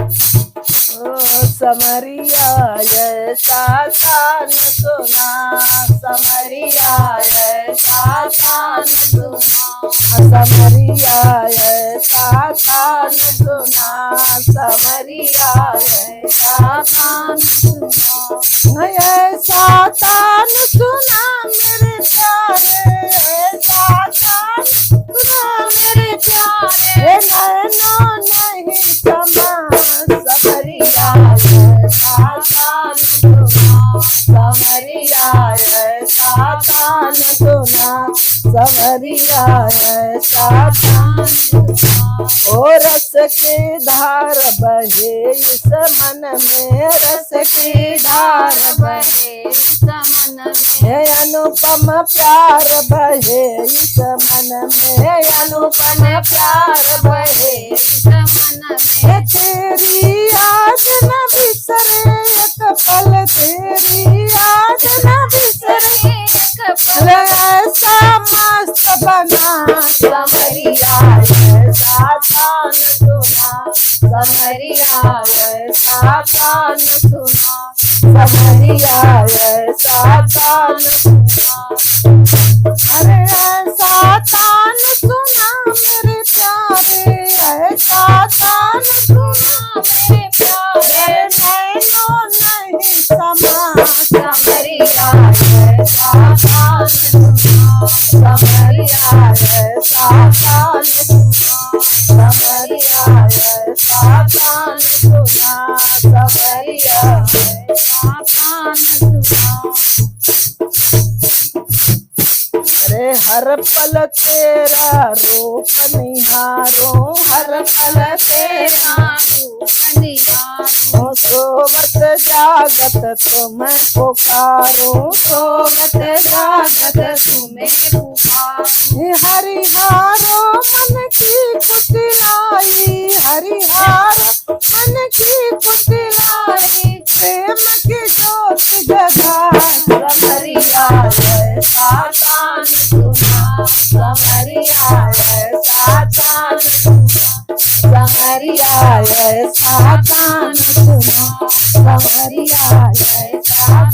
ओ समरिया सातान सुना, समरिया सातान सुना, समरिया सातान सुना, समरिया सातान सुना, सातान सुना मेरे प्यारे, सातान सुना मेरे प्यारे, नैनो नहीं समा, समरिया सातान सुना, समरिया सातान सुना, समरिया सातान सुना। ओ रस की धार बहे इस मन में, रस की धार बहे इस मन में, अनुपम प्यार बहे इस मन में, अनुपम प्यार बहे इस मन में। तेरी याद न बिसरे एक पल, तेरी याद न बिसरे एक पल, ऐसा मस्त बना समरिया सातान सुना, समरिया सातान सुना, समरिया सातान सुना। अरे सातान सुना मेरे प्यारे, सातान सुना मेरे प्यारे, नैनो नहीं समा, समरिया सातान सुना, समरिया सातान सुना, समरिया सातान सुना, समरिया सातान सुना। अरे हर पल तेरा रूप निहारो, हर पल तेरा रूप निहारो, सोवत जागत तुम्हें पुकारो, सोवत जागत तुम्हें पुकारो। हरिहारो मन की कुटिलाई, हरिहारो मन की कुटिलाई, प्रेम की ज्योत जगा समरिया सातान सुना, समरिया सातान सुना, समरिया सातान सुना, समरिया सातान